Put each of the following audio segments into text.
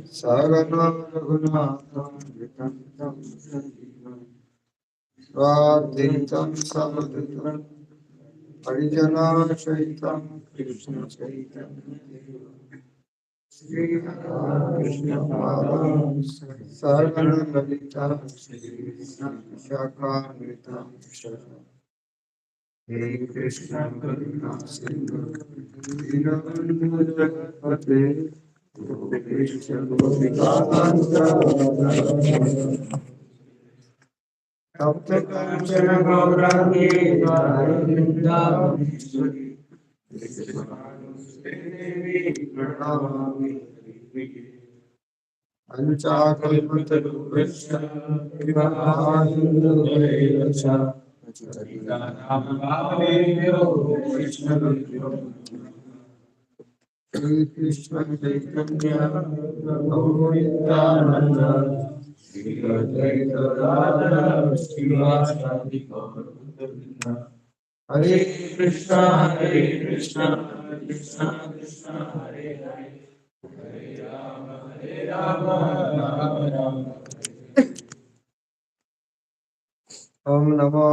Sagana Raghunatham Vikantam Sajivam Swadhitam Savadutam Harijana Shaitam Krishna Chaitanya Sri Krishna Padam Sagana Lalita Sri Shaka Nitam Hey Krishna Karuna Sindhu Dinabandhu Jagatpate Krishna Gopika Tapta Kanchana Gaurani Vrindavaneshwari Devi Pranamami Anchakalpatarupesha Vivahandurevacha Patitanamavavebhyo Vaishnavebhyo Shri Krishna Chaitanya Prabhu Nityananda Shri Advaita Radha Srivasadi Gauravinda Hare Krishna Krishna Krishna Krishna Hare Hare Hare Rama Rama Rama Om Namo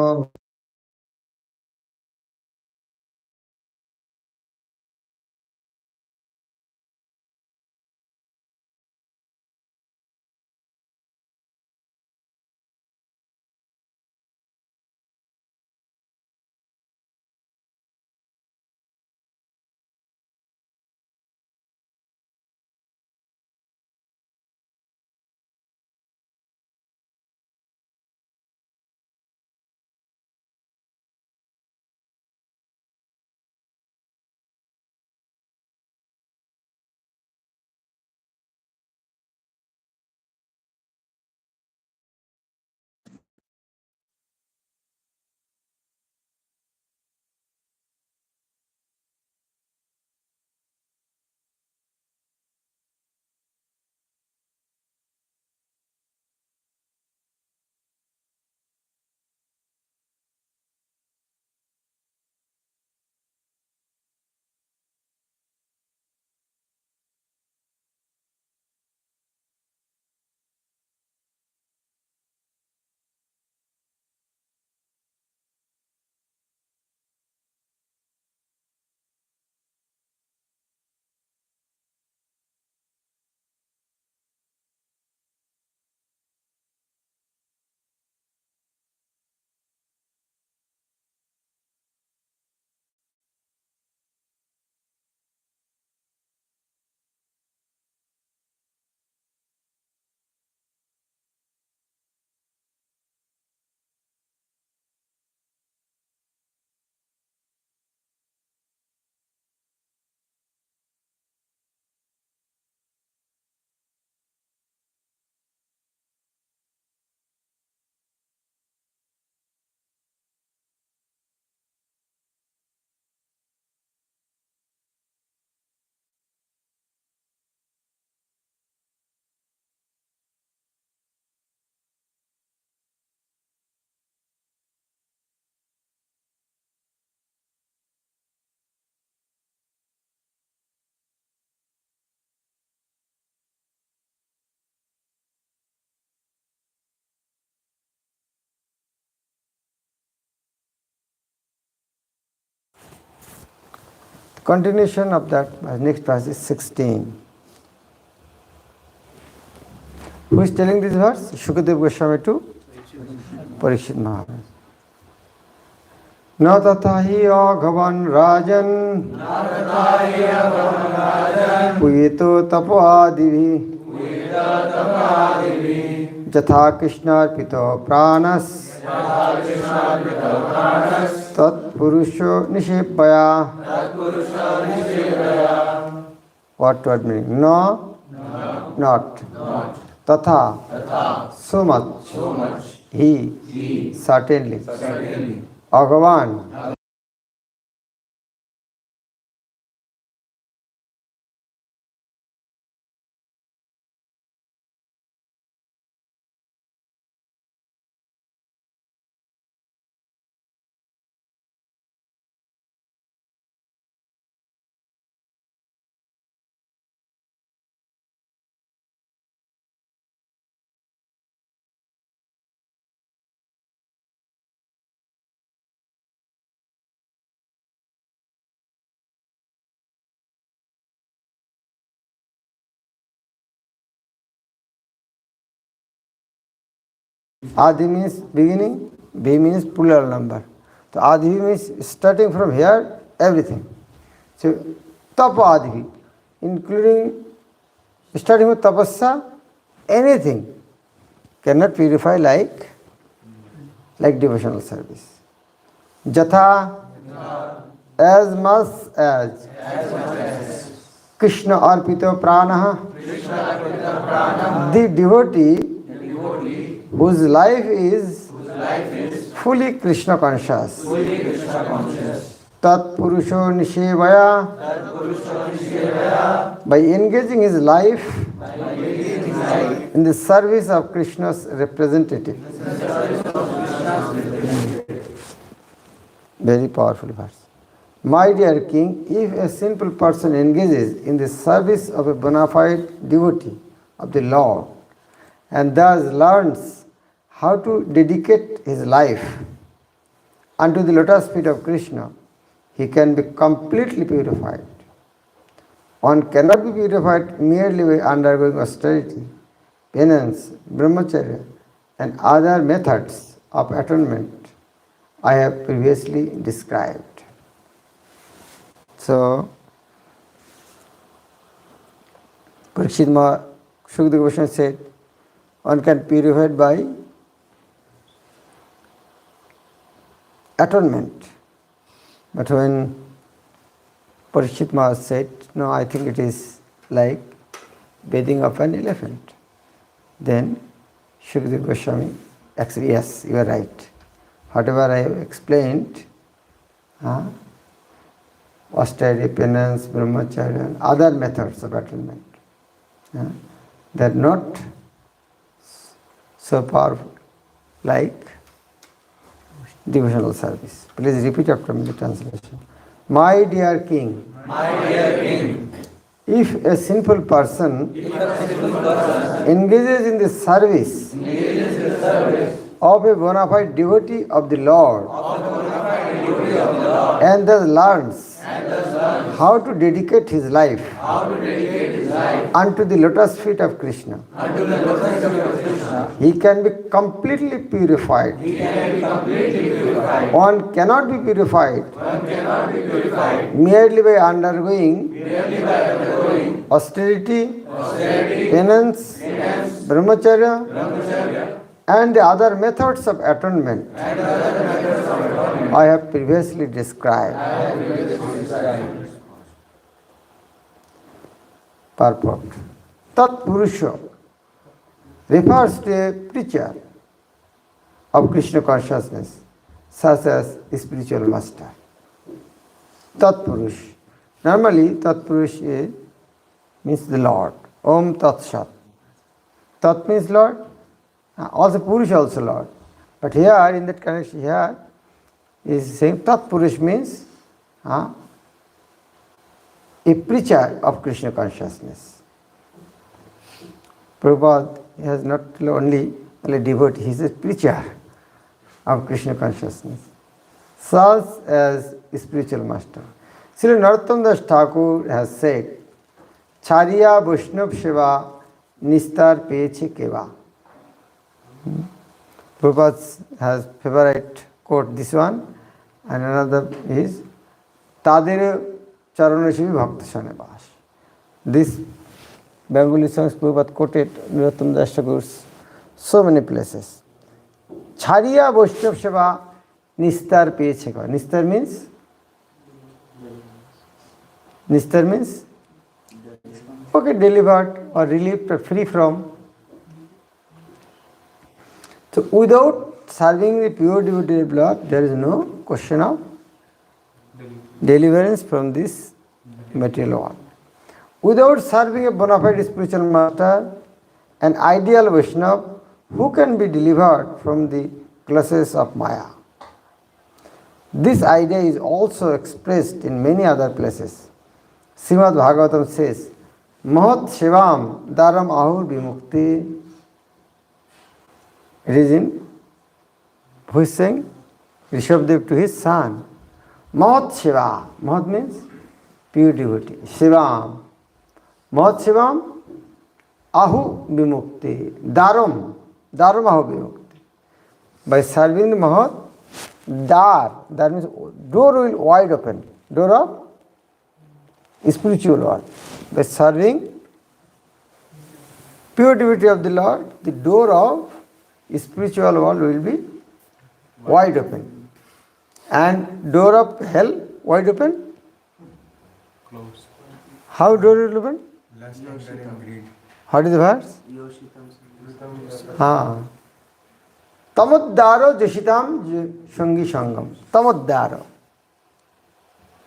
continuation of that next verse is 16. Who is telling this verse? Shukadev Goswami to Parikshit Maharaj. Na tatha hi aghavan rajan puyeto tapo adivi jatha krishna pito pranas tat purusho nishebhaya. What word meaning? No, not. Tatha, so much. He, certainly. Bhagavan, Adi means beginning, B means plural number. So Adi means starting from here, everything. So Tapa Adi, including starting with tapasya, anything cannot purify like devotional service. Jatha, as much as Krishna arpito pranaha, the devotee whose life is fully Krishna conscious. Tat Purusho Nishevaya, by engaging his life in the service of Krishna's representative. Very powerful verse. My dear king, if a simple person engages in the service of a bona fide devotee of the Lord and thus learns how to dedicate his life unto the lotus feet of Krishna, he can be completely purified. One cannot be purified merely by undergoing austerity, penance, brahmacharya, and other methods of atonement I have previously described. So, Parikshit Maharaj, Shukadeva Goswami said, one can purify it by atonement. But when Parikshit Maharaj said, no, I think it is like bathing of an elephant, then Shukadeva Goswami actually, yes, you are right. Whatever I have explained, austerity, penance, brahmacharya, and other methods of atonement, they are not so powerful like devotional service. Please repeat after me the translation. My dear king, if a sinful person engages in the service of a bona fide devotee of the Lord and thus learns how to dedicate his life unto the lotus feet of Krishna, he can be completely purified. One cannot be purified merely by undergoing austerity, penance, brahmacharya, and the other methods of atonement I have previously described. Purport. Tat Purusha refers to a preacher of Krishna consciousness, such as a spiritual master. Tat Purush. Normally, Tat Purush means the Lord. Om Tat Sat. Tat means Lord. Also Purush also Lord. But here, in that connection, here is saying Tat Purush means a preacher of Krishna consciousness. Prabhupada has not only a devotee, he is a preacher of Krishna consciousness, such as a spiritual master. Srila Narottam Das Thakur has said, Chariya Vaishnav Seva Nistar Peche Keva. Prabhupada has favorite quote this one, and another is Tadere Charanashivi Bhakti Sanebas. This Bengali songs Prabhupada quoted Narottam Das Thakur's so many places. Chariya Vaishnav Seva Nistar Peche Keva. Nistar means okay, delivered or relieved or free from. So without serving the pure devotee of Lord, there is no question of deliverance from this material world. Without serving a bona fide spiritual master, an ideal Vaishnava, who can be delivered from the clutches of Maya? This idea is also expressed in many other places. Srimad Bhagavatam says, Mahat Shivam Daram Ahur Vimukti. It is in, who is saying? Rishabdev to his son. Mahat Shiva. Mahat means pure devotee. Shivam. Mahat Shivam Ahu Vimukti. Daram. Daram Ahu Vimukti. By serving the Mahat, Dar, that means door will wide open, door of spiritual world. By serving pure devotee of the Lord, the door of spiritual world will be wide open. And door of hell wide open? Close. How door will open? Last not in greed. What is the verse? Tamoddaro Jashitam Sangi Sangam. Tamoddaro.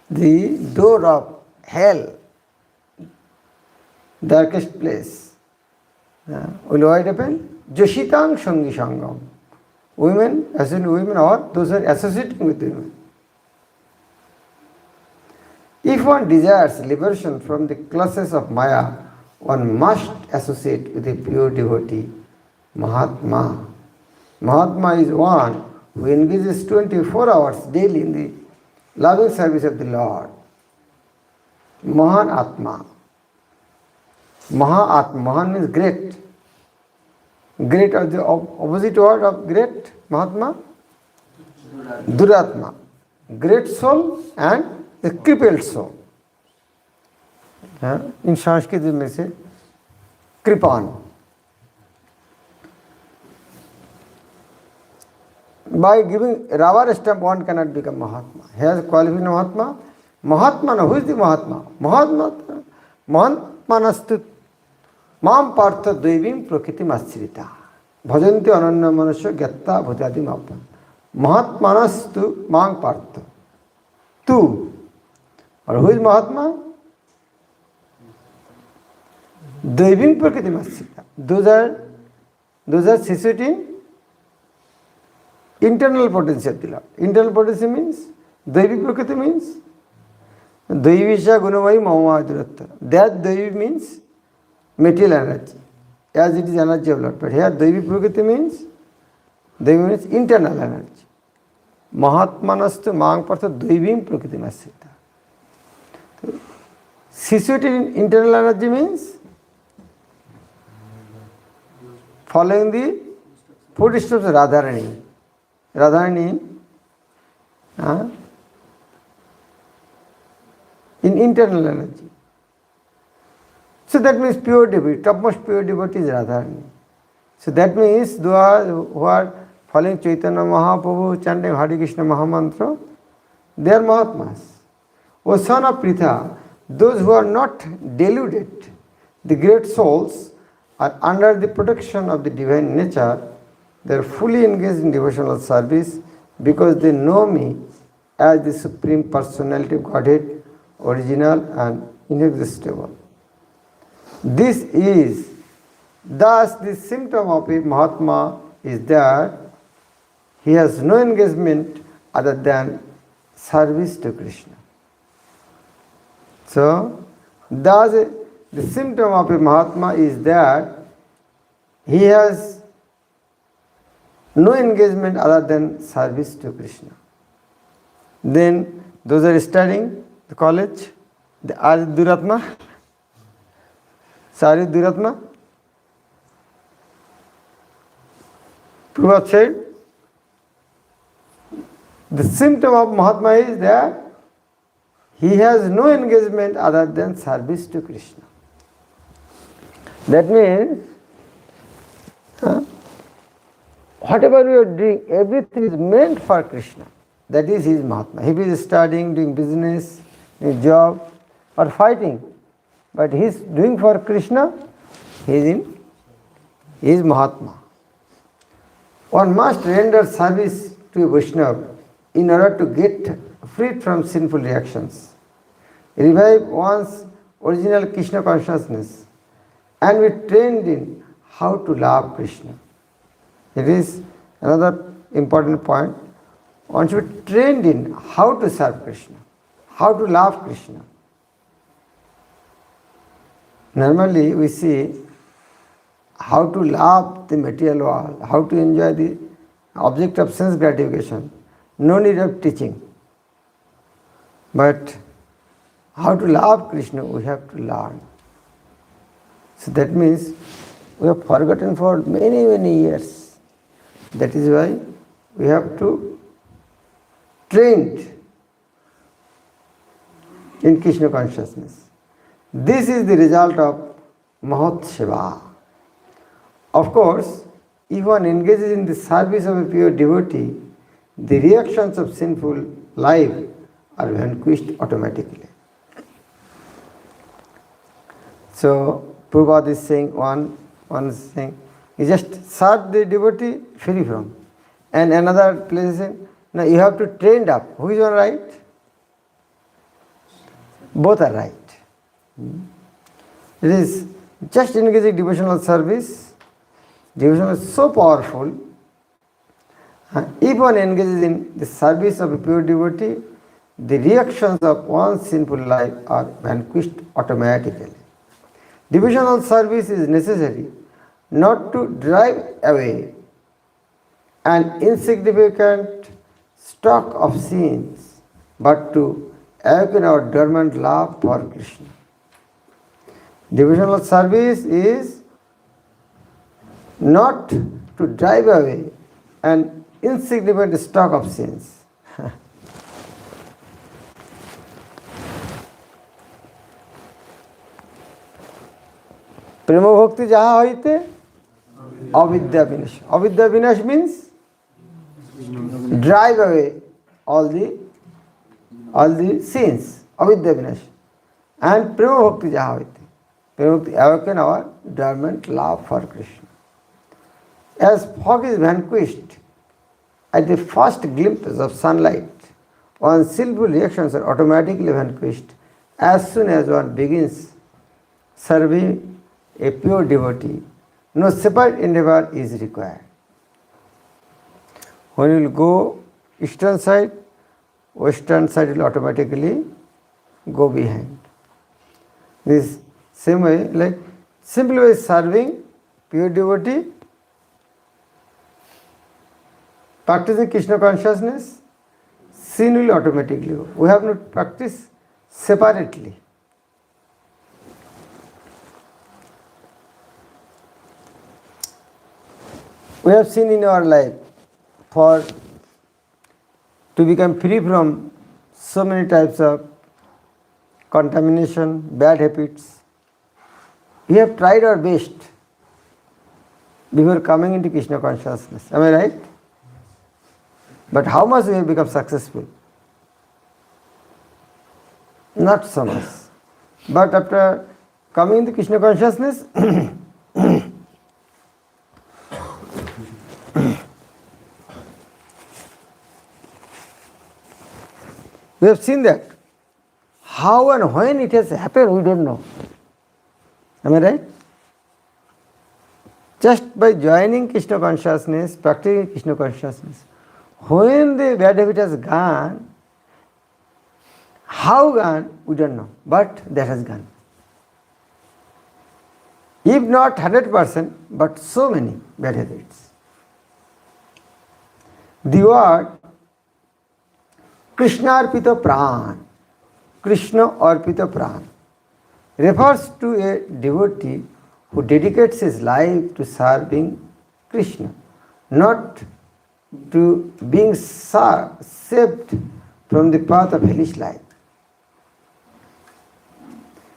The door of hell, darkest place, will wide open. Jashitam Sangi Sangam. Women, as in women, or those who are associating with women. If one desires liberation from the clutches of Maya, one must associate with a pure devotee, Mahatma. Mahatma is one who engages 24 hours daily in the loving service of the Lord. Mahan Atma. Mahatma. Mahan means great. Great or the opposite word of great, Mahatma? Duratma. Great soul and the crippled soul. In Sanskrit we may say Kripan. By giving rubber stamp one cannot become Mahatma. He has qualified Mahatma. Mahatma, who is the Mahatma? Mahatma, Mahatmanastu Mam Partha Devim Prakriti Masrita. Bhajanti Ananya Manasya Gyatta Bhutati Mappan. Mahatmanastu Mam Partha. Tu. Or who is Mahatma? Devim Prakriti Masrita. Those are situated in internal potency of the Lord. Internal potency means, Devi Prakriti means, Devisha Gunavai Mahamaduratha. That Devi means material energy, as it is energy of Lord. But here Devi Prakriti means, Devi means internal energy. Mahatmanastu Mangpartha Devim Prakriti Masita. Situated in internal energy means following the footsteps of Radharani. Radharani in internal energy. So that means pure devotee, topmost pure devotee is Radharani. So that means those who are following Chaitanya Mahaprabhu, chanting Hare Krishna Mahamantra, they are Mahatmas. O son of Pritha, those who are not deluded, the great souls, are under the protection of the divine nature. They are fully engaged in devotional service because they know me as the Supreme Personality of Godhead, original and inexhaustible. This is, thus the symptom of a Mahatma is that he has no engagement other than service to Krishna. So, thus the symptom of a Mahatma is that he has no engagement other than service to Krishna. Then those are studying the college, they are Duratma. Sari Duratma. Prabhupada said, the symptom of Mahatma is that he has no engagement other than service to Krishna. That means, whatever we are doing, everything is meant for Krishna. That is his Mahatma. If he is studying, doing business, doing job, or fighting, but he is doing for Krishna, he is Mahatma. One must render service to a Vaishnava in order to get freed from sinful reactions, revive one's original Krishna consciousness, and be trained in how to love Krishna. It is another important point. One should be trained in how to serve Krishna, how to love Krishna. Normally we see how to love the material world, how to enjoy the object of sense gratification. No need of teaching. But how to love Krishna, we have to learn. So that means we have forgotten for many, many years. That is why we have to train in Krishna consciousness. This is the result of Mahat Seva. Of course, if one engages in the service of a pure devotee, the reactions of sinful life are vanquished automatically. So, Prabhupada is saying one is saying, you just serve the devotee free from. And another place is saying, now you have to train up. Who is one right? Both are right. It is just engaging devotional service. Devotion is so powerful. If one engages in the service of a pure devotee, the reactions of one's sinful life are vanquished automatically. Devotional service is necessary not to drive away an insignificant stock of sins, but to awaken our dormant love for Krishna. Devotional service is not to drive away an insignificant stock of sins. Prema bhakti jaha hoite avidya vinash. Avidya vinash means drive away all the sins. Avidya vinash. And prema bhakti jaha hoite. Prema bhakti awaken our dormant love for Krishna. As fog is vanquished at the first glimpse of sunlight, one's sinful reactions are automatically vanquished as soon as one begins serving a pure devotee. No separate endeavor is required. When you will go eastern side, western side will automatically go behind. This same way, like simply by serving pure devotee, practicing Krishna consciousness, sin will automatically go. We have not practiced separately. We have seen in our life, to become free from so many types of contamination, bad habits, we have tried our best before coming into Krishna consciousness. Am I right? But how much we have become successful? Not so much. But after coming into Krishna consciousness, we have seen that. How and when it has happened, we don't know. Am I right? Just by joining Krishna consciousness, practicing Krishna consciousness, when the bad habit has gone, how gone, we don't know, but that has gone. If not 100%, but so many bad habits. The word Krishna Arpita Pran, Krishna Arpita Pran, refers to a devotee who dedicates his life to serving Krishna, not to being saved from the path of hellish life.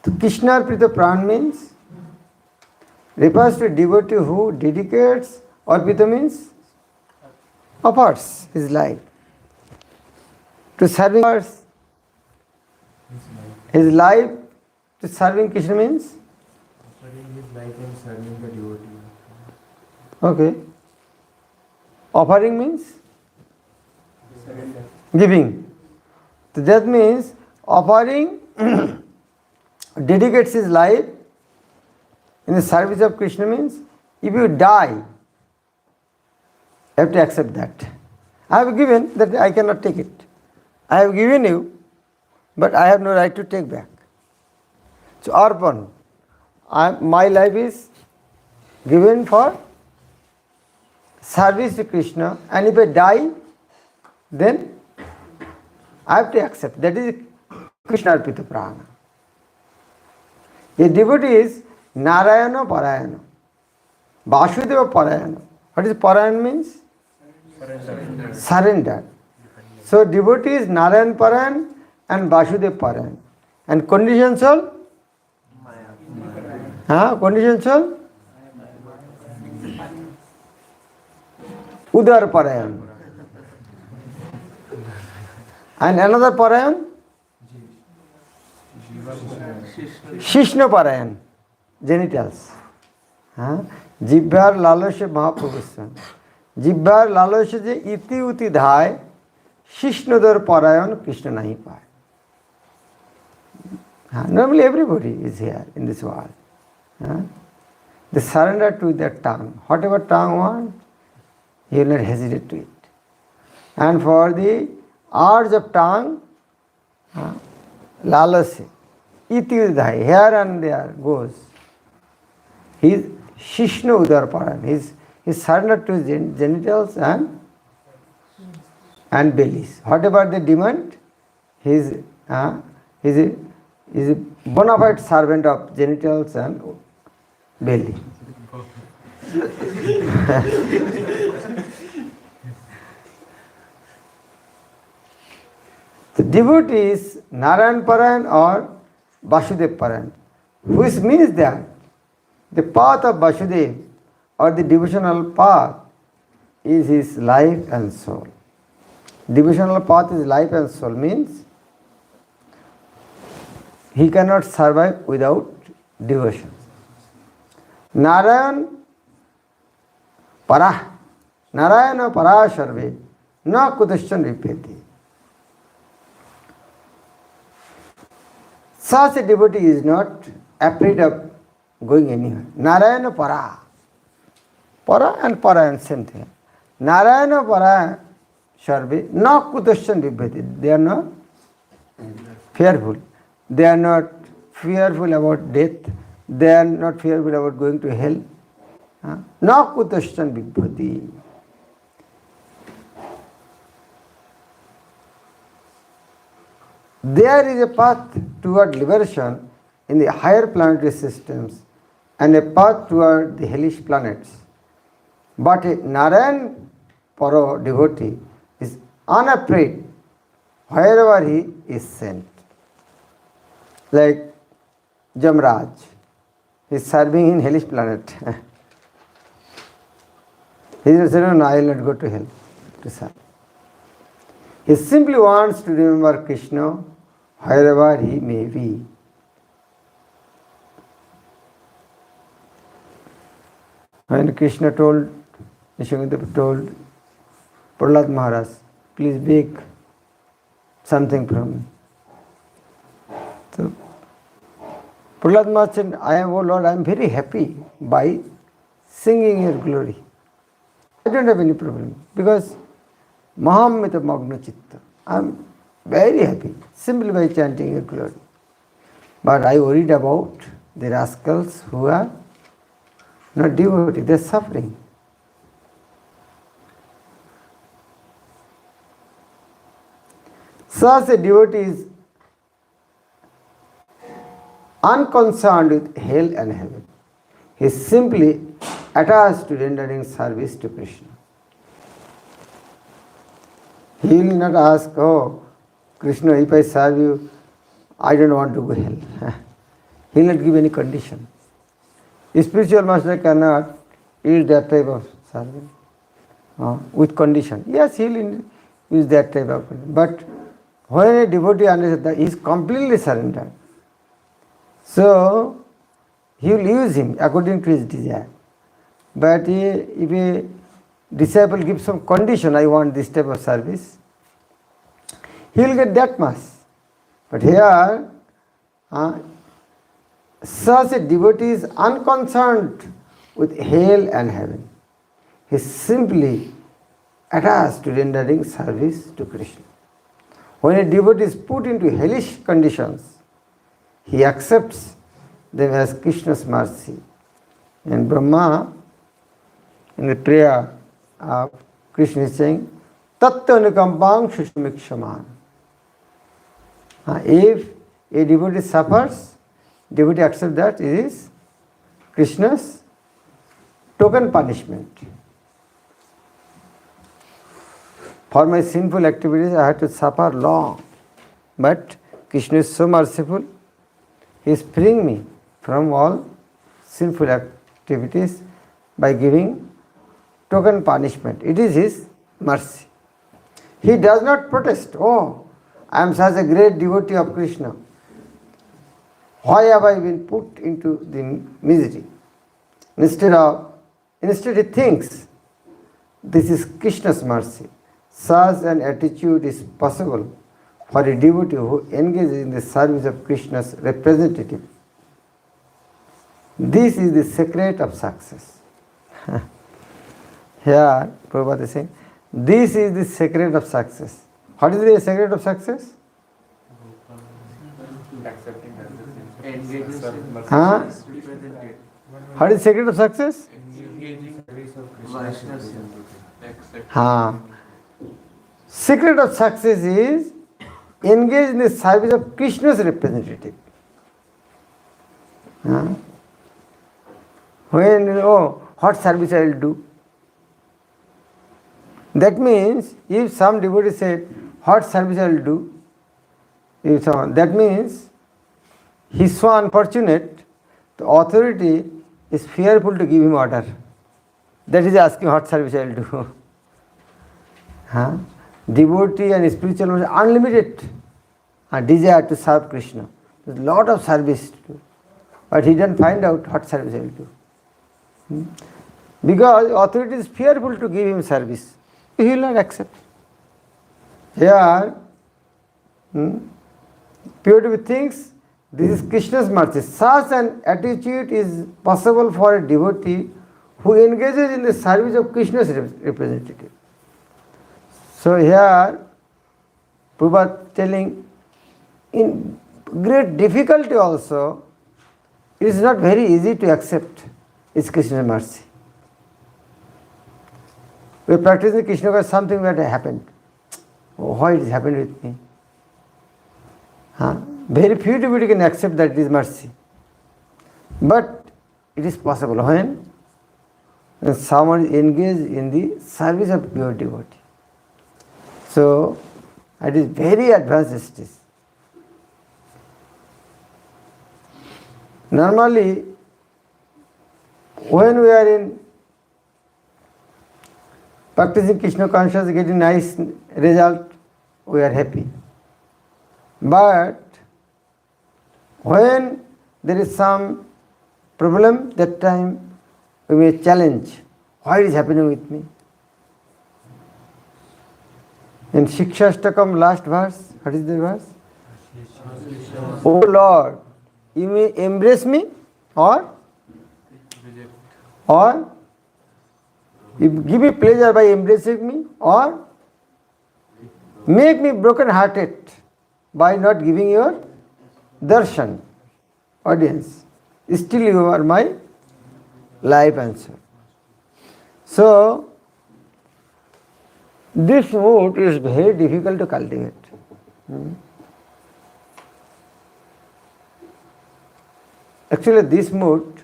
So Krishna Arpita Pran means, refers to a devotee who dedicates, Arpita means offers his life to serving others. His life to serving Krishna means? Offering his life and serving the devotee. Okay. Offering means? Surrender. Giving. So that means offering dedicates his life in the service of Krishna means if you die, you have to accept that. I have given, that I cannot take it. I have given you, but I have no right to take back. So Arpan, my life is given for service to Krishna, and if I die, then I have to accept. That is Krishna Arpita Prana. A devotee is Narayana Parayana, Vasudeva Parayana. What is Parayana means? Surrender. So devotee is Narayan Parayan and Vasudev Parayan. And condition soul? Condition soul? Udar Parayan. And another Parayan? Shishna Parayan. Genitals. Jibbar Laloshe Mahaprabhu. Jibbar Laloshe je iti uti dhai Shishnodar Parayan Krishna nahi paye. Normally everybody is here in this world. They surrender to their tongue. Whatever tongue wants, he will not hesitate to it. And for the urge of tongue, lalase, iti udhai, here and there goes. He is Shishna Udar Paran. He surrendered to his genitals and bellies. Whatever they demand, he is a bona fide servant of genitals and belly. The devotee is Narayan Parayan or Vasudev Parayan, which means that the path of Vasudev or the devotional path is his life and soul. Devotional path is life and soul means he cannot survive without devotion. Narayan Parah, Narayana Parah Sarve, na kudashchan vipeti. Such a devotee is not afraid of going anywhere. Narayana Para. Para and Parayan, same thing. Narayana Para Sarve, na kudashchan vipeti. They are not fearful. They are not fearful about death. They are not fearful about going to hell. Na kudashchan vipeti. There is a path toward liberation in the higher planetary systems and a path toward the hellish planets. But a Narayan Paro devotee is unafraid wherever he is sent. Like Jamraj, he is serving in hellish planet. He is saying, no, I will not go to hell to serve. He simply wants to remember Krishna wherever he may be. When Krishna told, Nishingadeva told Prahlad Maharaj, please beg something from me. So Prahlad Maharaj said, oh Lord, I am very happy by singing your glory. I don't have any problem because Mahamita Magna Chitta. I am very happy simply by chanting your glory. But I worried about the rascals who are not devotees, they are suffering. Such a devotee is unconcerned with hell and heaven. He is simply attached to rendering service to Krishna. He will not ask, oh, Krishna, if I serve you, I don't want to go hell. He will not give any condition. A spiritual master cannot use that type of service with condition. Yes, he will use that type of condition. But when a devotee understands that he is completely surrendered, so he will use him according to his desire. But if a disciple gives some condition, I want this type of service, he will get that much. But here, such a devotee is unconcerned with hell and heaven. He is simply attached to rendering service to Krishna. When a devotee is put into hellish conditions, he accepts them as Krishna's mercy. And Brahma, in the prayer of Krishna, is saying, Tattva Nukampang Shushamikshaman. If a devotee suffers, devotee accepts that it is Krishna's token punishment. For my sinful activities, I had to suffer long. But Krishna is so merciful. He is freeing me from all sinful activities by giving token punishment. It is His mercy. He does not protest. Oh, I am such a great devotee of Krishna. Why have I been put into the misery? Instead he thinks, this is Krishna's mercy. Such an attitude is possible for a devotee who engages in the service of Krishna's representative. This is the secret of success. Here, Prabhupada is saying, this is the secret of success. What is the secret of success? Accepting that. Huh? What is the secret of success? Engaging service of Krishna. Huh. Secret of success is engage in the service of Krishna's representative. Huh? When what service I will do? That means if some devotee said, what service I will do? If someone, that means he is so unfortunate, the authority is fearful to give him order. That is asking what service I will do. Huh? Devotee and spiritual person, unlimited desire to serve Krishna. There is a lot of service to do. But he doesn't find out what service I will do. Because authority is fearful to give him service. He will not accept. Here, pure devotee thinks this is Krishna's mercy. Such an attitude is possible for a devotee who engages in the service of Krishna's representative. So here, Prabhupada telling, in great difficulty also, it is not very easy to accept it's Krishna's mercy. We are practicing Krishna because something that happened. Oh, why it happened with me? Very few people can accept that it is mercy. But it is possible when someone is engaged in the service of pure devotee. So, it is very advanced stage. Normally, when we are in practicing Krishna consciousness, getting nice result, we are happy. But when there is some problem, that time we may challenge, why it is happening with me? In Shikshastakam last verse, what is the verse? Oh Lord, you may embrace me or you give me pleasure by embracing me, or make me broken hearted by not giving your darshan, audience. Still you are my life and soul. So, this mood is very difficult to cultivate. Actually, this mood,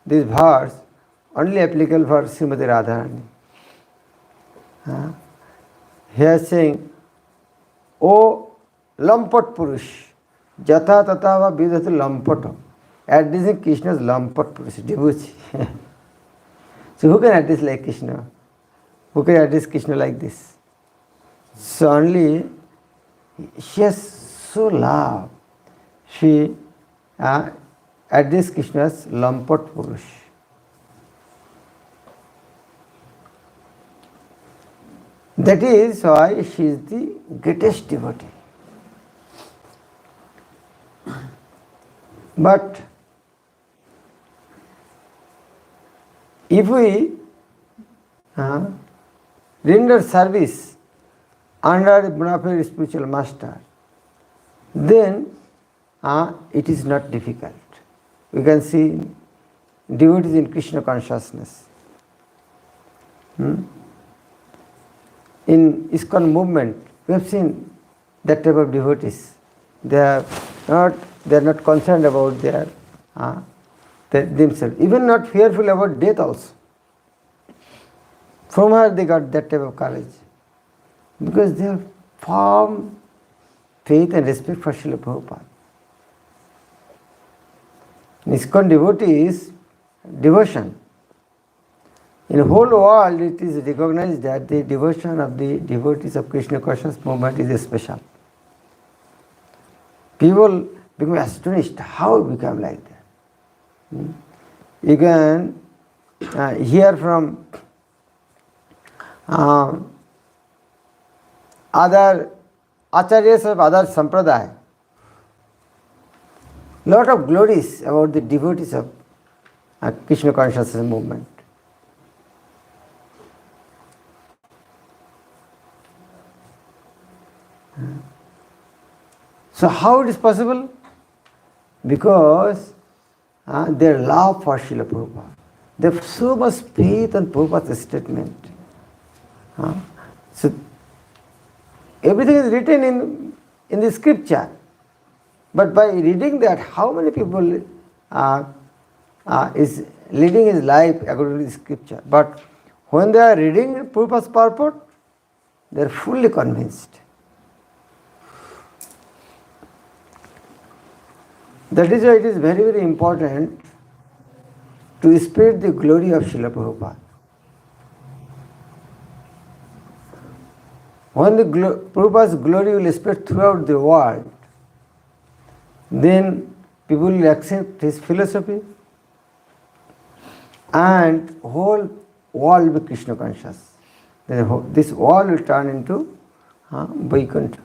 this verse, only applicable for Srimati Radharani. He is saying, O Lampat Purush, Jatha Tatava Vidhatu Lampato, addressing Krishna's Lampat Purush, devotee. So who can address like Krishna? Who can address Krishna like this? So only she has so love. She addressed Krishna's Lampat Purush. That is why she is the greatest devotee. But if we render service under a bona fide spiritual master, then it is not difficult. We can see devotees in Krishna consciousness. In ISKCON movement, we have seen that type of devotees. They are not concerned about themselves, even not fearful about death also. From her they got that type of courage. Because they have firm faith and respect for Srila Prabhupada. ISKCON devotee is devotion. In the whole world, it is recognized that the devotion of the devotees of Krishna conscious movement is special. People become astonished how it become like that. You can hear from other acharyas of other sampradaya, lot of glories about the devotees of Krishna consciousness movement. So how it is possible? Because their love for Srila Prabhupada. They have so much faith on Prabhupada's statement. So everything is written in the scripture. But by reading that, how many people is leading his life according to the scripture? But when they are reading Prabhupada's purport, they are fully convinced. That is why it is very, very important to spread the glory of Srila Prabhupada. When the Prabhupada's glory will spread throughout the world, then people will accept his philosophy and whole world will be Krishna conscious. This world will turn into Vaikuntha.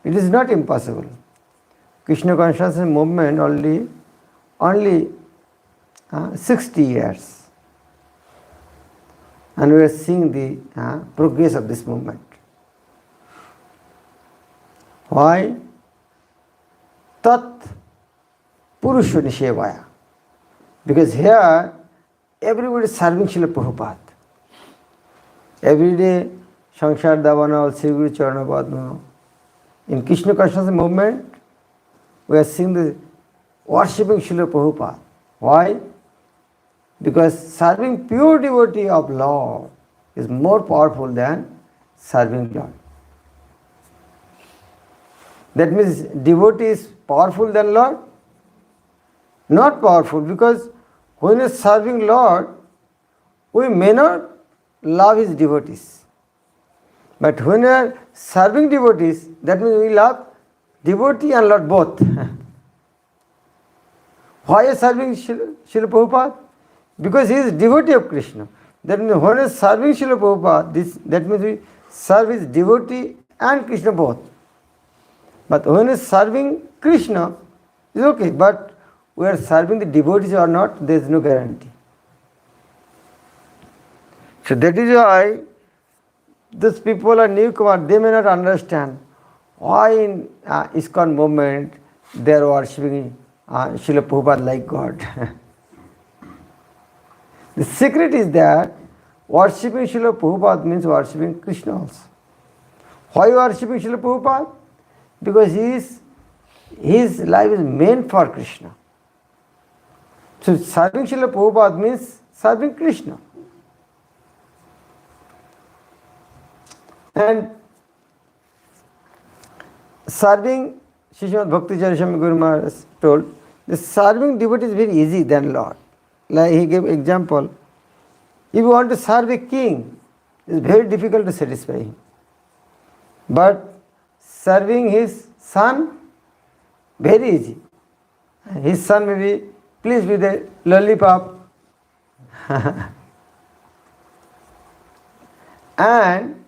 It is not impossible. Krishna consciousness movement only 60 years. And we are seeing the progress of this movement. Why? Tat Purusha Nishevaya. Because here everybody is serving Srila Prabhupada. Every day Sangsar Davana, Sri Guru Charana Padma. In Krishna consciousness movement, we are seeing the worshipping Srila Prabhupada. Why? Because serving pure devotee of Lord is more powerful than serving Lord. That means devotee is powerful than Lord? Not powerful, because when we are serving Lord, we may not love his devotees. But when we are serving devotees, that means we love devotee and Lord both. Why is serving Srila Prabhupada? Because he is devotee of Krishna. That means when we are serving Srila Prabhupada, that means we serve his devotee and Krishna both. But when we are serving Krishna, it's okay. But we are serving the devotees or not, there is no guarantee. So that is why these people are newcomers, they may not understand why in ISKCON movement they are worshipping Srila Prabhupada like God. The secret is that worshipping Srila Prabhupada means worshipping Krishna also. Why worshipping Srila Prabhupada? Because his life is meant for Krishna. So serving Srila Prabhupada means serving Krishna. And serving, Srimad Bhakti Charisham Guru Maharaj told, the serving devotee is very easy than Lord. Like he gave example, if you want to serve a king, it is very difficult to satisfy him. But serving his son, very easy. His son may be pleased with a lollipop. And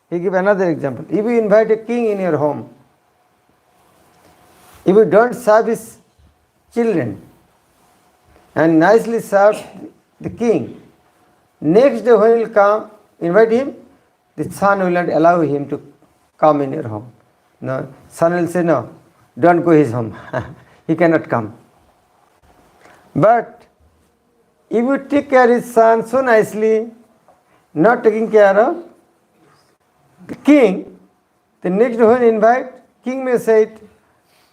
he gave another example. If you invite a king in your home, if you don't serve his children and nicely serve the king, next day when he will come, invite him, the son will not allow him to come in your home. No, son will say, no, don't go his home. He cannot come. But if you take care of his son so nicely, not taking care of the king, the next day when invite, king may say,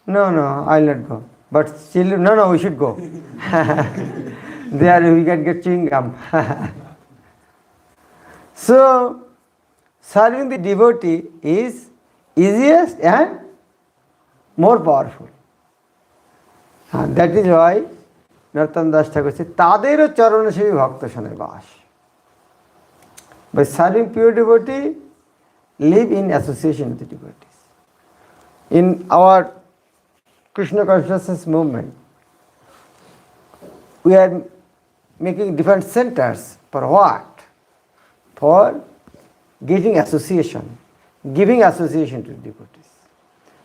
no, I will not go. But children, no, we should go. There we can get chewing gum. So, serving the devotee is easiest and more powerful. And that is why Narottam Das Thakur said, Tadero charana sevi bhakta shane vas. By serving pure devotee, live in association with the devotees. In our Krishna consciousness movement, we are making different centers for what? For getting association, giving association to devotees.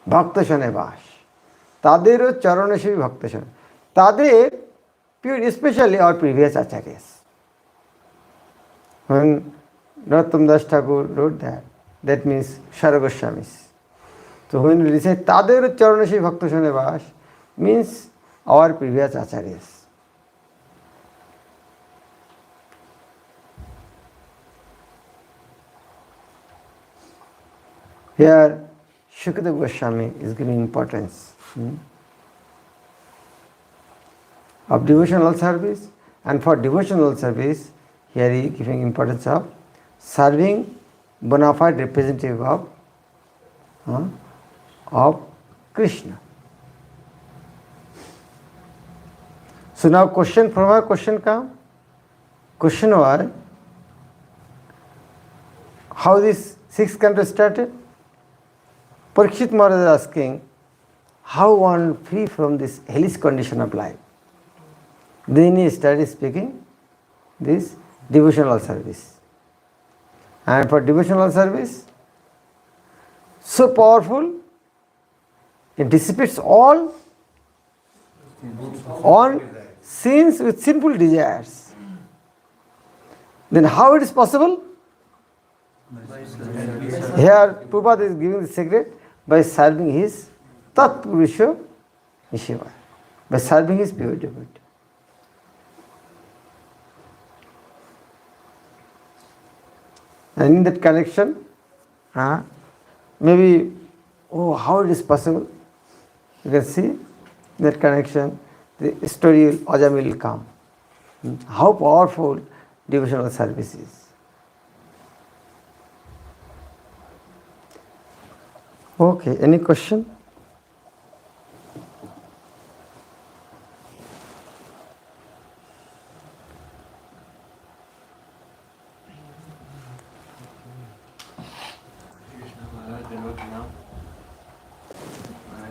Bhakta shane vas. Tadero charana sevi bhakta shane. Tader, pure, especially our previous acharyas. When Narottam Das Thakur wrote that, that means Shara Goswamis. So when we say Tadero charana sevi bhakta shane vas, means our previous acharyas. Here, Shukadeva Goswami is giving importance of devotional service, and for devotional service, here he is giving importance of serving bona fide representative of Krishna. So now question, from our question come? Question was, how this 6th canto started? Parikshit Maharaj is asking, how one free from this hellish condition of life? Then he started speaking this devotional service. And for devotional service, so powerful, it dissipates all sins with sinful desires. Then how it is possible? Here Prabhupada is giving the secret by serving his Tat Purusha Shiva, by serving his pure devotee. And in that connection, maybe, how it is possible? You can see in that connection, the story Ajami will come. How powerful devotional service is. Okay, any question?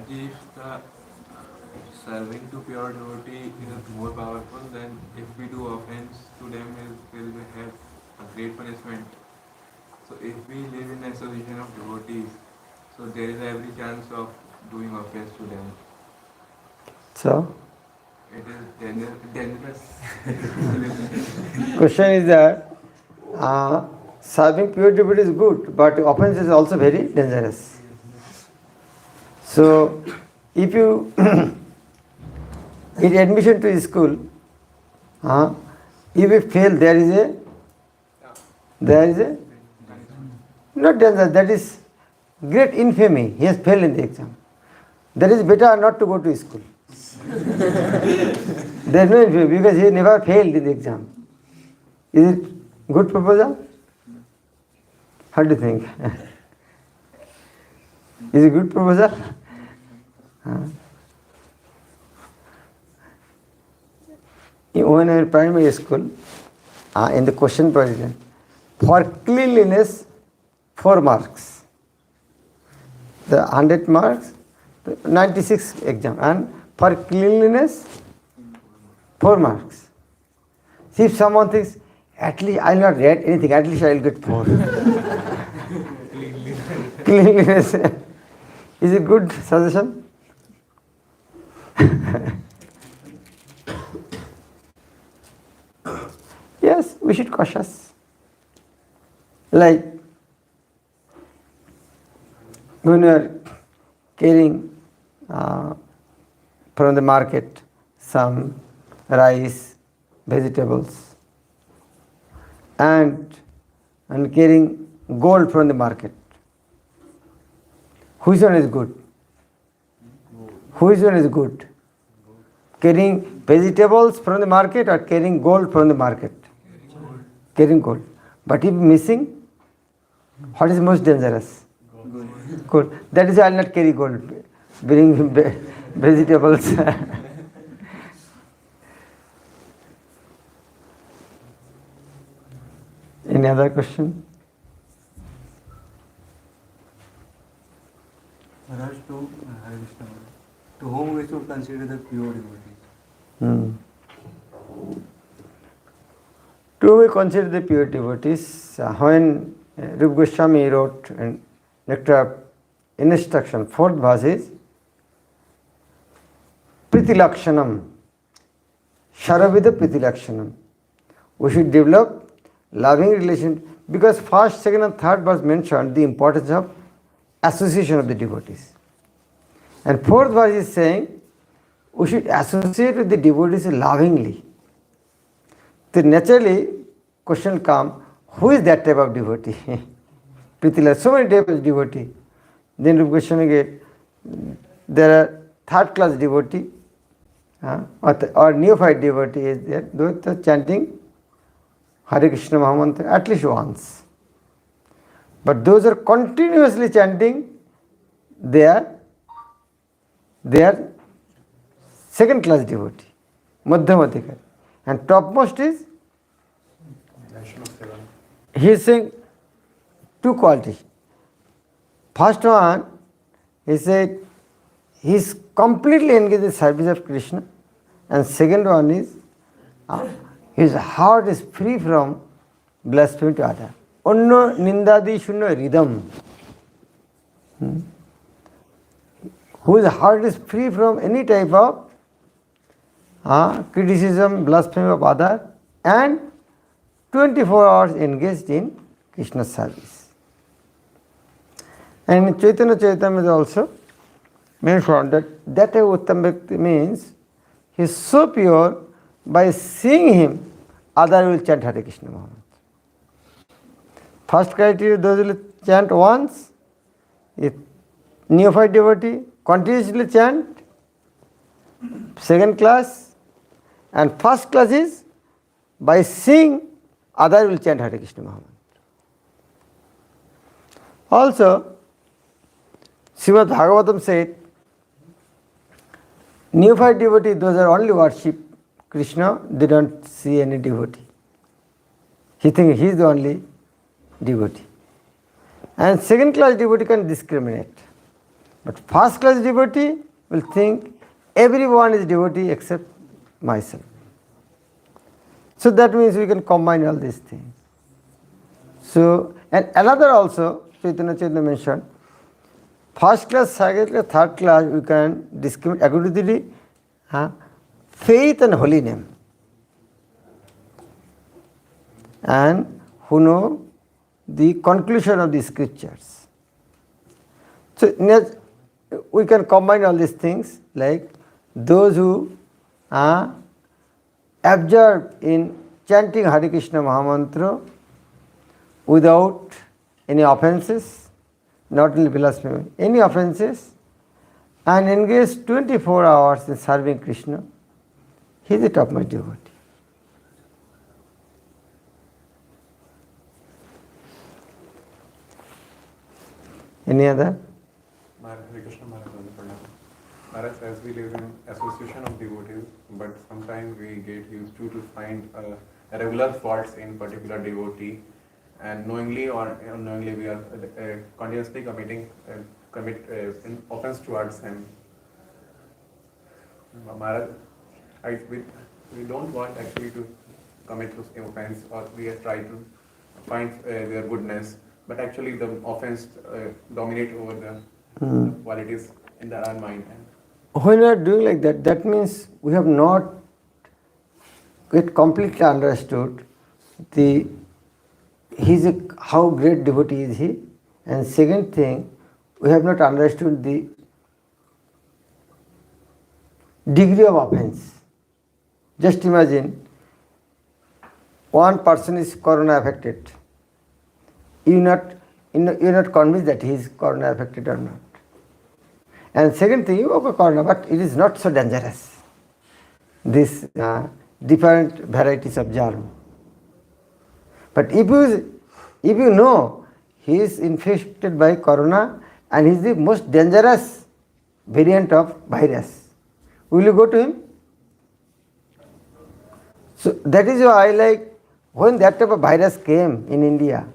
If the serving to pure devotee is more powerful, then if we do offense to them, we will have a great punishment. So if we live in association of devotees, so there is every chance of doing offense to them. So, it is dangerous. Question is that serving pure devotee is good, but offense is also very dangerous. So, if you in admission to a school, if you fail, there is a not danger, that is great infamy. He has failed in the exam. That is better not to go to school. There is no infamy because he never failed in the exam. Is it good proposal? How do you think? Is it good proposal? When we were in primary school, in the question position, for cleanliness, 4 marks. The 100 marks, 96 exam, and for cleanliness, 4 marks. See, if someone thinks, at least I will not write anything, at least I will get 4. Cleanliness. Is it good suggestion? Yes, we should cautious. Like when we are carrying from the market some rice, vegetables, and carrying gold from the market. Which one is good? Which one is good? Carrying vegetables from the market or carrying gold from the market? Carrying gold. But if missing, What is most dangerous? Gold. That is why I will not carry gold. Bring vegetables. Any other question? Maharaj, Hare Krishna, to whom we should consider the pure devotees? To we consider the pure devotees, when Rupa Goswami wrote in Nectar of Instruction, fourth verse is Priti Lakshanam, Sharavida Priti Lakshanam. We should develop loving relation, because first, second and third verse mentioned the importance of association of the devotees. And fourth verse is saying we should associate with the devotees lovingly. So naturally, question come, who is that type of devotee? Pritila, so many types of devotee. Then Rupa Goswami get, there are third class devotee, or neophyte devotee is there, those are chanting Hare Krishna Mahamantra at least once. But those are continuously chanting, they are second class devotee, Madhyamadikari. And topmost is, he is saying two qualities. First one, he said he is completely engaged in the service of Krishna. And second one is, his heart is free from blasphemy to others. Onno nindadi shunno ridam. Whose heart is free from any type of criticism, blasphemy of others, and 24 hours engaged in Krishna's service. And in Chaitanya Charitamrita also mentioned that type of Uttam Bhakti means he is so pure, by seeing him, others will chant Hare Krishna Mahamantra. First criteria, those will chant once, if neophyte devotee, continuously chant. Second class, and first class is by seeing others will chant Hare Krishna Mahamantra. Also, Srimad Bhagavatam said, neophyte devotee, those are only worship Krishna, they don't see any devotee. He thinks he is the only devotee. And second class devotee can discriminate. But first class devotee will think everyone is devotee except myself. So that means we can combine all these things. So, and another also, Chaitanya Chaitanya mentioned, first class, second class, third class, we can discriminate according to the faith and holy name. And who know the conclusion of the scriptures. So we can combine all these things, like those who observe in chanting Hare Krishna Mahamantra without any offenses, not only blasphemy, any offenses, and engage 24 hours in serving Krishna, he is the topmost devotee. Any other? Hare Krishna Maharaj, as we live in association of devotees, but sometimes we get used to find regular faults in particular devotee, and knowingly or unknowingly we are continuously commit offense towards him. Maharaj, we don't want actually to commit offense, or we try to find their goodness, but actually the offense dominate over the qualities in our mind. When we are doing like that, that means we have not yet completely understood how great devotee is he, and second thing, we have not understood the degree of offense. Just imagine, one person is corona affected. You are not convinced that he is corona affected or not. And second thing, you have corona, but it is not so dangerous. These different varieties of germ. But if you know he is infected by corona and he is the most dangerous variant of virus. Will you go to him? So that is why, like, when that type of virus came in India,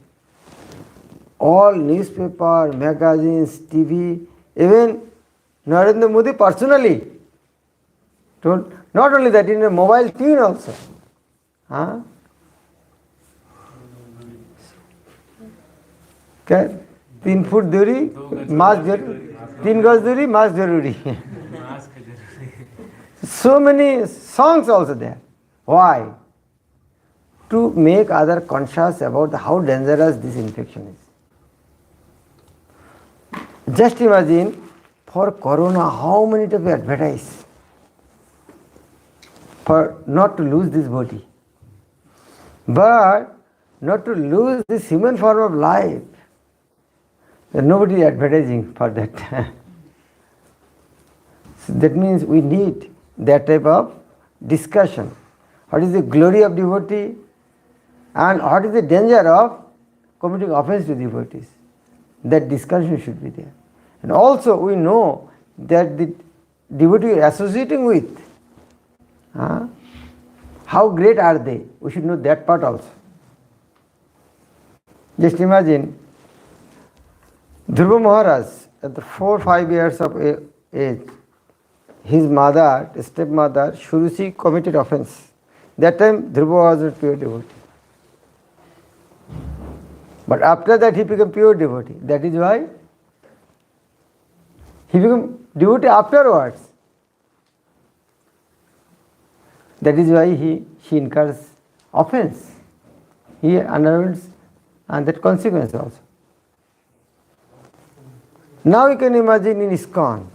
all newspaper, magazines, TV, even Narendra Modi personally told, not only that, in a mobile tune also. Huh? Okay? 3 foot दूरी, mask जरूरी, 3 गज दूरी, mask जरूरी. So many songs also there. Why? To make other conscious about how dangerous this infection is. Just imagine, for corona, how many to be advertised for not to lose this body, but not to lose this human form of life. Nobody is advertising for that. So that means we need that type of discussion. What is the glory of devotee and what is the danger of committing offense to devotees? That discussion should be there. And also we know that the devotee we are associating with, how great are they? We should know that part also. Just imagine, Dhruva Maharaj, at the 4-5 years of age, his mother, stepmother, Shurushi, committed offense. That time Dhruva was a pure devotee. But after that he became pure devotee. That is why he became devotee afterwards. That is why she incurs offense. He undergoes and that consequence also. Now you can imagine in ISKCON,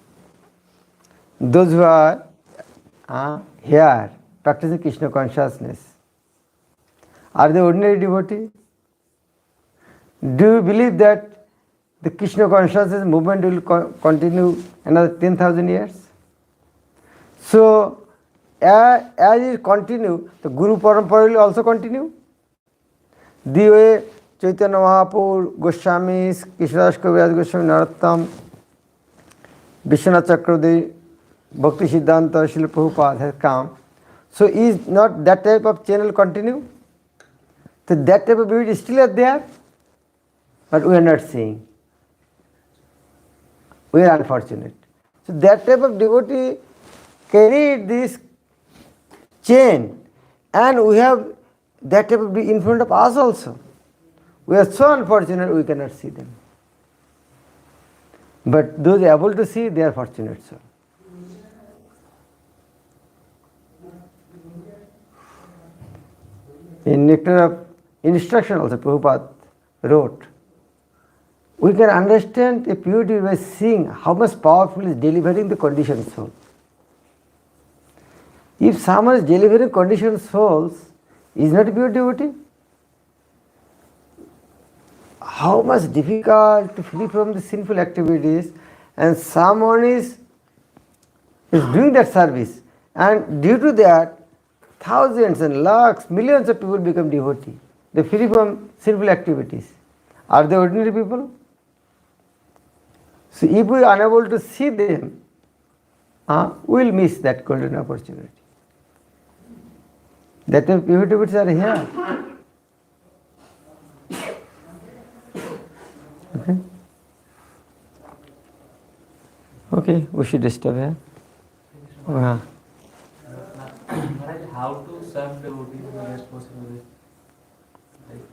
those who are here practicing Krishna consciousness, are they ordinary devotee? Do you believe that the Krishna consciousness movement will continue another 10,000 years? So, as it continue, the Guru Parampara will also continue. The way Chaitanya Mahaprabhu, Goswamis, Krishnadas Kaviraj Goswami, Narottam, Vishwanath Chakravarti, Bhakti Siddhanta, Srila Prabhupada has come. So is not that type of channel continue? So that type of beauty is still there, but we are not seeing. We are unfortunate. So that type of devotee carried this chain, and we have that type of in front of us also. We are so unfortunate we cannot see them. But those able to see, they are fortunate. So. In Nectar of Instruction also, Prabhupada wrote, we can understand a pure devotee by seeing how much powerful is delivering the conditioned soul. If someone is delivering conditioned souls, is not a pure devotee? How much difficult to free from the sinful activities, and someone is doing that service, and due to that, thousands and lakhs, millions of people become devotee. They free from sinful activities. Are they ordinary people? So if we are unable to see them, we will miss that golden opportunity. That the pure devotees are here. Okay. Okay, we should stop here. Maharaj, how to serve devotees in the best possible way? Like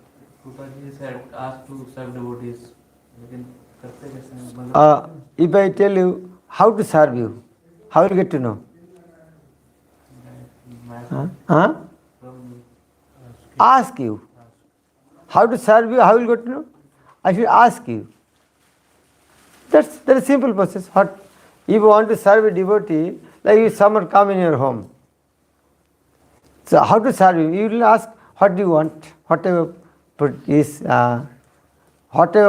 Prabhupada said, ask to serve devotees. Lekin करते कैसे हैं? मतलब If I tell you how to serve you, how will you get to know? Ask you. How to serve you, how will you get to know? I should ask you. That's a simple process. What if you want to serve a devotee, like if someone come in your home. So how to serve him? You will ask, what do you want? Whatever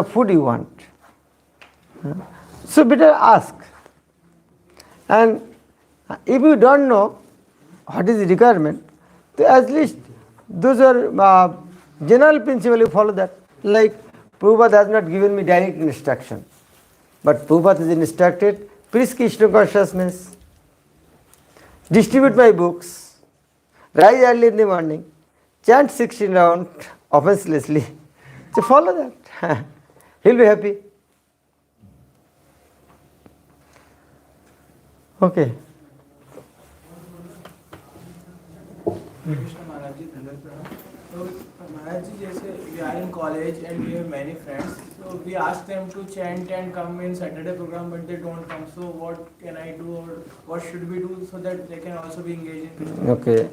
food you want. So better ask. And if you don't know what is the requirement, then at least those are general principle you follow that. Like Prabhupada has not given me direct instruction. But Prabhupada has instructed, preach Krishna consciousness, distribute my books, rise early in the morning, chant 16 rounds offenselessly. So follow that. He'll be happy. Okay. Krishna Maharaj ji, so Maharaj ji, जैसे we are in college and we have many friends, so we ask them to chant and come in Saturday program, but they don't come. So what can I do, or what should we do so that they can also be engaged in Krishna? Okay.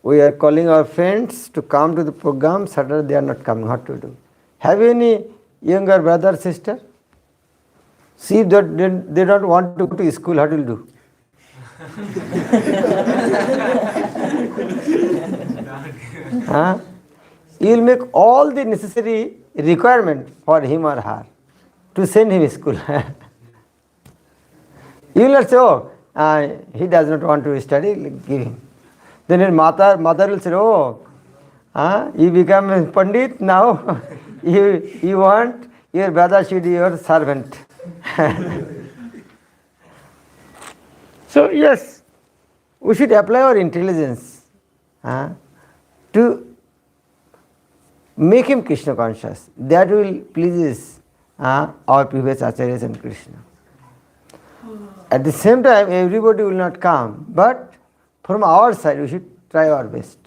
We are calling our friends to come to the program. Saturday they are not coming. What to do? Have you any younger brother, sister? See that they don't want to go to school. What will do? Huh? You will make all the necessary requirement for him or her to send him to school. You will not say, oh, he does not want to study, give him. Then his mother will say, oh, you become a Pandit now, you want your brother should be your servant. So yes, we should apply our intelligence to make him Krishna conscious. That will please our previous acharyas and Krishna. At the same time, everybody will not come, but from our side, we should try our best.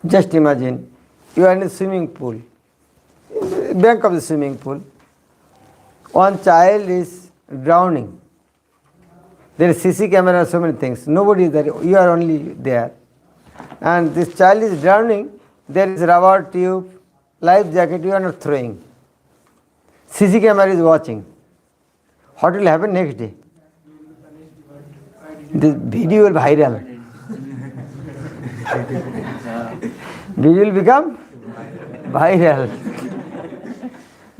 Just imagine, you are in a swimming pool, bank of the swimming pool. One child is drowning. There is CC camera, so many things. Nobody is there. You are only there. And this child is drowning. There is rubber tube, life jacket. You are not throwing. CC camera is watching. What will happen next day? This video will viral. Video will become viral.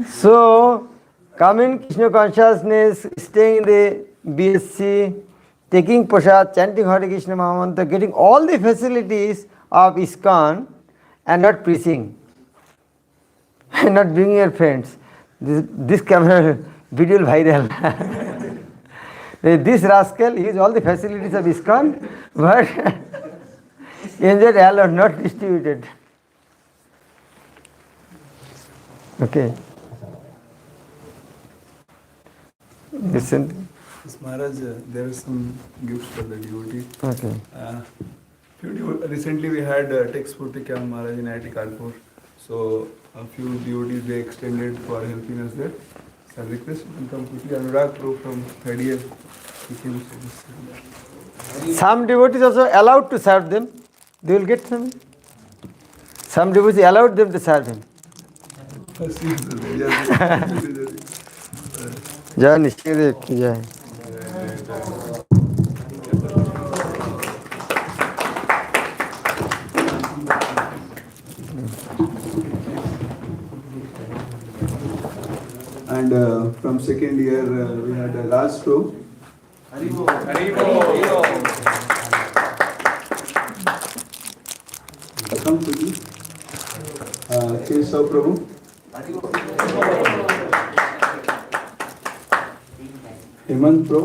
So, come in Krishna consciousness, staying in the BSC, taking prasad, chanting Hare Krishna Mahamantra, getting all the facilities of ISKCON and not preaching. And not bringing your friends. This camera video will viral. This rascal uses all the facilities of ISKCON, but enjoyed alone, not distributed. Okay. Listen. Yes, Maharaj, there are some gifts for the devotee. Okay. Recently we had text Purtikya Maharaj in IIT Kanpur. So a few devotees they extended for helping us there. So I request you to come quickly. Anurag Pro from third year. Some devotees also allowed to serve them. They will get some. Some devotees allowed them to serve him. Jai Nishkadev ki jai. And from second year we had a last row. Haribo. Come quickly. Keshav Prabhu. Hemant Pro.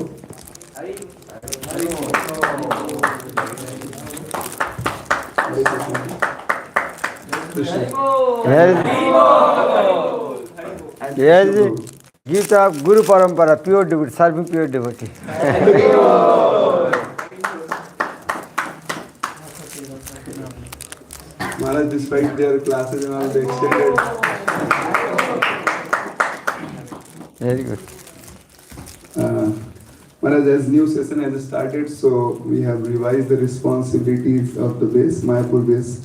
Krishna. Yes, gift of Guru Parampara, pure devotee, serving pure devotee. Maharaj, despite their classes and all, they extended. Very good. Maharaj, as new session has started, so we have revised the responsibilities of the base, Mayapur base.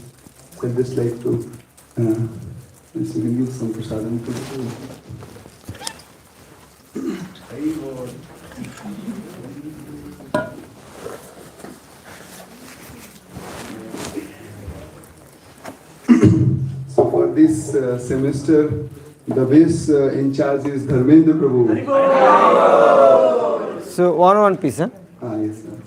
So I'd just like to, if you can give some prasadam to the So for this semester, the base in charge is Dharmendra Prabhu. So, one piece, huh? Yes, sir.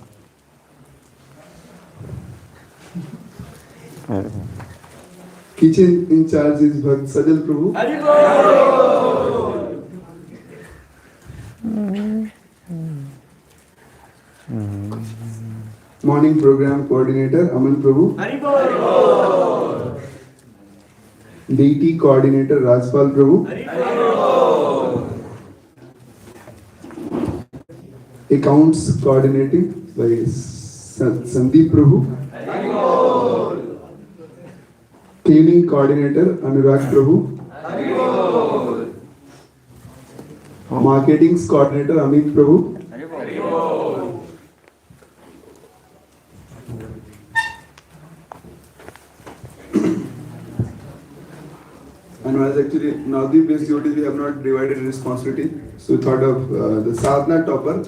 Kitchen in charge is Bhakt Sajal Prabhu. Morning program coordinator Aman Prabhu. Deity coordinator Rajpal Prabhu. Accounts coordinating by Sandeep Prabhu. Cleaning coordinator Anurag Prabhu. Marketing coordinator Amit Prabhu. And was actually now the base duties we have not divided responsibility. So we thought of the sadhana topper,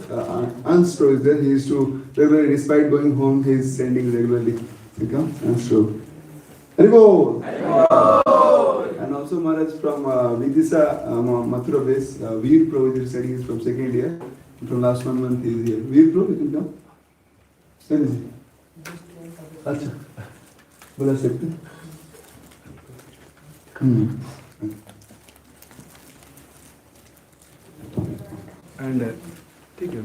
Anstro is there. He used to regularly, despite going home, he is sending regularly. Okay, Anstro. Haribo! And also Maharaj from Vidisa Mathura base, Veer Pro is studying, is from second year. From last 1 month he is here. Veer Pro, you can come. Where is he? Acha. Bola सकते. And ठीक है.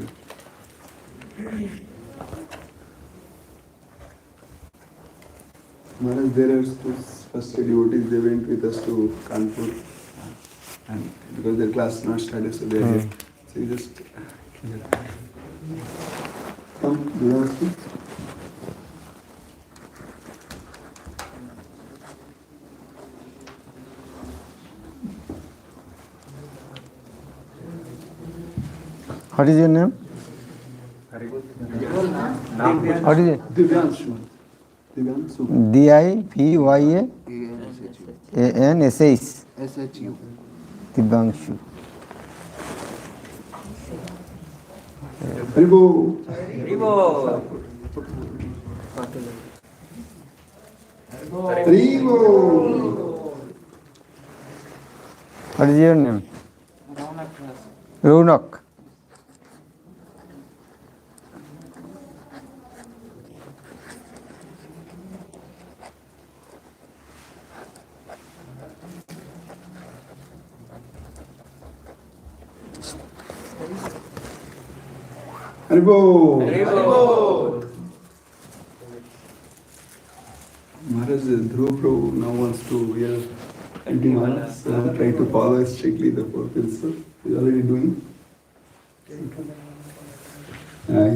Maharaj, there are first devotees, they went with us to Kanpur, and because their class not started, so they are here. So you just come, do you want to speak? What is your name? What is it? Divyanshu. Divyanshu. Divyanshu. Divyanshu. Haribo. Haribo. What is your name? Ronak. Haribo. Maharaj, Dhruv Prabhu now wants to hear anything else. So I'm trying to follow strictly the purpose. So he's already doing. He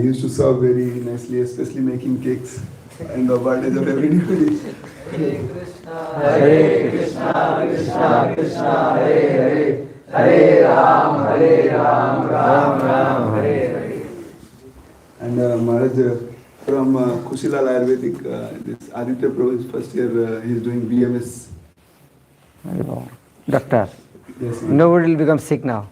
used to serve very nicely, especially making cakes and the birthdays of everybody. Hare Krishna, Krishna Krishna, Hare Hare, Hare Ram, Ram Ram, Hare Hare. And Maharaj, from Kushilal Ayurvedic, this Aditya Prabhu is first year, he is doing BMS. Doctor. Yes, Nobody will become sick now.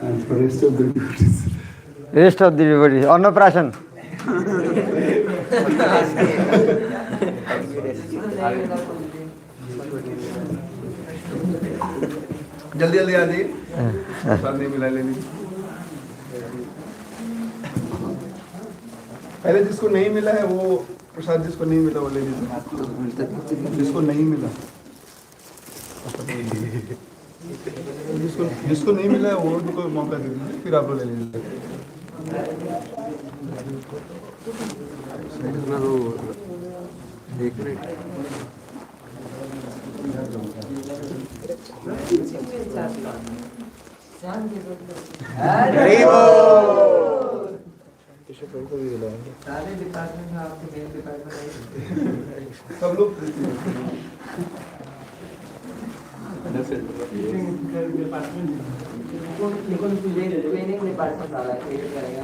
And for rest of the devotees. Rest of the devotees. Annaprashan. जल्दी जल्दी आ जाइए प्रसाद नहीं मिला ले लीजिए पहले जिसको नहीं मिला है वो प्रसाद जिसको नहीं मिला वो ले लीजिए जिसको नहीं मिला जिसको नहीं मिला है वो उनको मौका दे दीजिए फिर आप लोग ले लीजिए एक मिनट सारे डिपार्टमेंट में आपके मेन डिपार्टमेंट सब लोग ट्रेनिंग डिपार्टमेंट वाला ट्रेनिंग करेगा